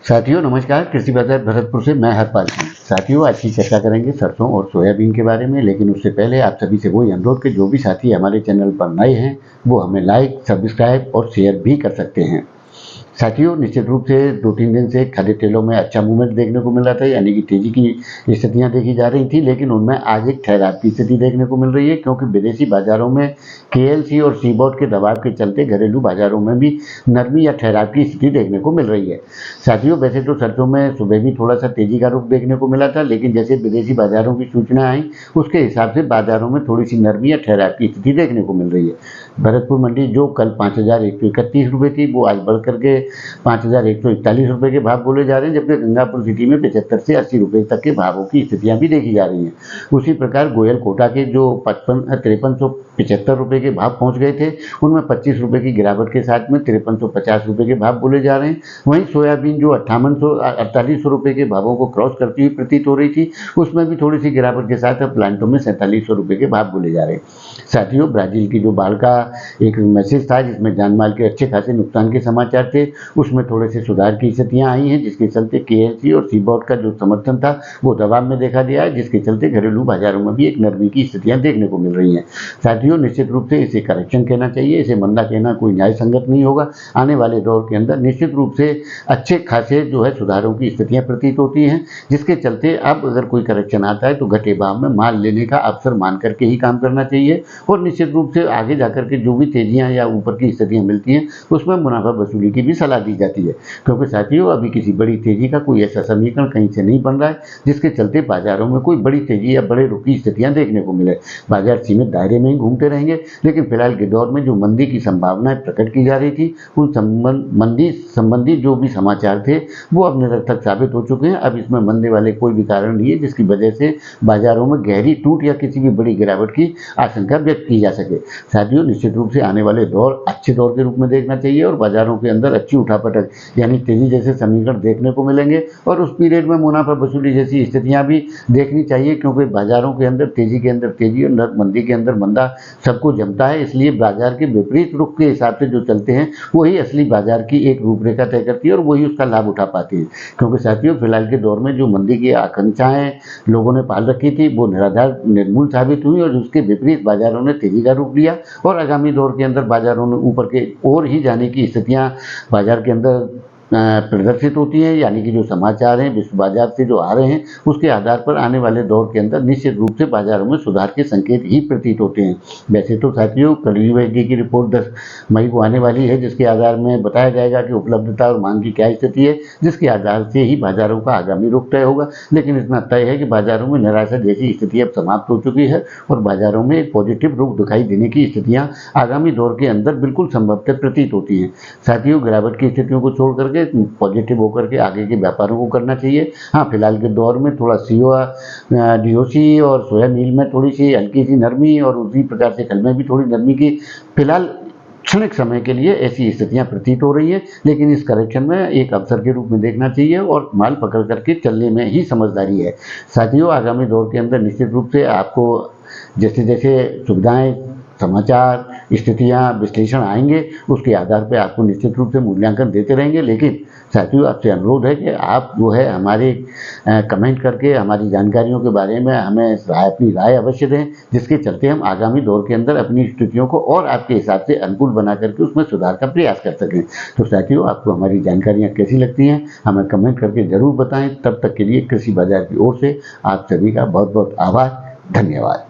साथियों नमस्कार, कृषि बाजार भरतपुर से मैं हरपाल सिंह। साथियों आज की चर्चा करेंगे सरसों और सोयाबीन के बारे में, लेकिन उससे पहले आप सभी से वही अनुरोध कि जो भी साथी हमारे चैनल पर नए हैं वो हमें लाइक, सब्सक्राइब और शेयर भी कर सकते हैं। साथियों निश्चित रूप से 2-3 दिन से खाद्य तेलों में अच्छा मूवमेंट देखने को मिल रहा था, यानी कि तेजी की स्थितियां देखी जा रही थी, लेकिन उनमें आज एक ठहराव की स्थिति देखने को मिल रही है, क्योंकि विदेशी बाजारों में केएलसी और सीबॉट के दबाव के चलते घरेलू बाजारों में भी नरमी या ठहराव की स्थिति देखने को मिल रही है। साथियों वैसे तो सरसों में सुबह भी थोड़ा सा तेजी का रुख देखने को मिला था, लेकिन जैसे विदेशी बाजारों की सूचना आई उसके हिसाब से बाजारों में थोड़ी सी नरमी या ठहराव की स्थिति देखने को मिल रही है। भरतपुर मंडी जो कल 5,131 रुपये थी वो आज बढ़ करके 5,141 रुपये के भाव बोले जा रहे हैं, जबकि गंगापुर सिटी में 75 से 80 रुपये तक के भावों की स्थितियां भी देखी जा रही हैं। उसी प्रकार गोयल कोटा के जो 5375 रुपये के भाव पहुंच गए थे, उनमें 25 रुपये की गिरावट के साथ में 5350 रुपये के भाव बोले जा रहे हैं। वहीं सोयाबीन जो 4800 रुपये के भावों को क्रॉस करती हुई प्रतीत हो रही थी, उसमें भी थोड़ी सी गिरावट के साथ प्लांटों में 4700 रुपये के भाव बोले जा रहे हैं। साथियों ब्राजील की जो बाढ़ का एक मैसेज था जिसमें जान माल के अच्छे खासे नुकसान के समाचार थे, उसमें थोड़े से सुधार की स्थितियां आई हैं, जिसके चलते केएलसी और सीबॉट का जो समर्थन था वो दबाव में देखा दिया है, जिसके चलते घरेलू बाजारों में भी एक नरमी की स्थितियां देखने को मिल रही हैं। साथियों निश्चित रूप से इसे करेक्शन कहना चाहिए, इसे मंदा कहना कोई न्याय संगत नहीं होगा। आने वाले दौर के अंदर निश्चित रूप से अच्छे खासे जो है सुधारों की स्थितियां प्रतीत होती हैं, जिसके चलते अब अगर कोई करेक्शन आता है तो घटे भाव में माल लेने का अवसर मान करके ही काम करना चाहिए, और निश्चित रूप से आगे जाकर के जो भी तेजियां या ऊपर की स्थितियां मिलती हैं उसमें मुनाफा वसूली की भी सलाह दी जाती है, क्योंकि साथियों अभी किसी बड़ी तेजी का कोई ऐसा समीकरण कहीं से नहीं बन रहा है जिसके चलते बाजारों में कोई बड़ी तेजी या बड़े रुख की स्थितियां देखने को मिले। बाजार सीमित दायरे में ही घूमते रहेंगे, लेकिन फिलहाल के दौर में जो मंदी की संभावनाएं प्रकट की जा रही थी उन मंदी संबंधी जो भी समाचार थे वो अब निरर्थक साबित हो चुके हैं। अब इसमें मंदी वाले कोई भी कारण नहीं है जिसकी वजह से बाजारों में गहरी टूट या किसी भी बड़ी गिरावट की आशंका व्यक्त की जा सके। साथियों निश्चित रूप से आने वाले दौर अच्छे दौर के रूप में देखना चाहिए और बाजारों के अंदर अच्छी उठापटक यानी तेजी जैसे समीकरण देखने को मिलेंगे, और उस पीरियड में मुनाफा वसूली जैसी स्थितियां भी देखनी चाहिए, क्योंकि बाजारों के अंदर तेजी और मंदी के अंदर मंदा सबको जमता है। इसलिए बाजार के विपरीत रुख के हिसाब से जो चलते हैं वही असली बाजार की एक रूपरेखा तय करती है और वही उसका लाभ उठा पाती है। क्योंकि साथियों फिलहाल के दौर में जो मंदी की आकांक्षाएं लोगों ने पाल रखी थी वो निराधार निर्मूल साबित हुई, और उसके विपरीत बाजारों ने तेजी का रुख लिया, और आगामी दौर के अंदर बाजारों ने ऊपर के ओर ही जाने की स्थितियां बाजार के अंदर प्रदर्शित होती है, यानी कि जो समाचार हैं विश्व बाजार से जो आ रहे हैं उसके आधार पर आने वाले दौर के अंदर निश्चित रूप से बाजारों में सुधार के संकेत ही प्रतीत होते हैं। वैसे तो साथियों कल यूएसडी की रिपोर्ट 10 मई को आने वाली है, जिसके आधार में बताया जाएगा कि उपलब्धता और मांग की क्या स्थिति है, जिसके आधार से ही बाजारों का आगामी रुख तय होगा। लेकिन इतना तय है कि बाजारों में निराशा जैसी स्थिति अब समाप्त हो चुकी है और बाजारों में एक पॉजिटिव रुख दिखाई देने की स्थितियां आगामी दौर के अंदर बिल्कुल संभवतः प्रतीत होती हैं। साथियों गिरावट की स्थितियों को छोड़ करके पॉजिटिव होकर के आगे के व्यापारों को करना चाहिए। हाँ फिलहाल के दौर में थोड़ा डीओसी और सोया मील में थोड़ी सी हल्की सी नरमी और उसी प्रकार से कल में भी थोड़ी नरमी की फिलहाल क्षणिक समय के लिए ऐसी स्थितियां प्रतीत हो रही है, लेकिन इस करेक्शन में एक अवसर के रूप में देखना चाहिए और माल पकड़ करके चलने में ही समझदारी है। साथियों आगामी दौर के अंदर निश्चित रूप से आपको जैसे जैसे सुविधाएं, समाचार, स्थितियां, विश्लेषण आएंगे उसके आधार पर आपको निश्चित रूप से मूल्यांकन देते रहेंगे। लेकिन साथियों आपसे अनुरोध है कि आप जो है हमारे कमेंट करके हमारी जानकारियों के बारे में हमें अपनी राय अवश्य दें, जिसके चलते हम आगामी दौर के अंदर अपनी स्थितियों को और आपके हिसाब से अनुकूल बना करके उसमें सुधार का प्रयास कर सकें। तो साथियों आपको हमारी जानकारियाँ कैसी लगती हैं हमें कमेंट करके ज़रूर बताएं। तब तक के लिए कृषि बाजार की ओर से आप सभी का बहुत बहुत आभार, धन्यवाद।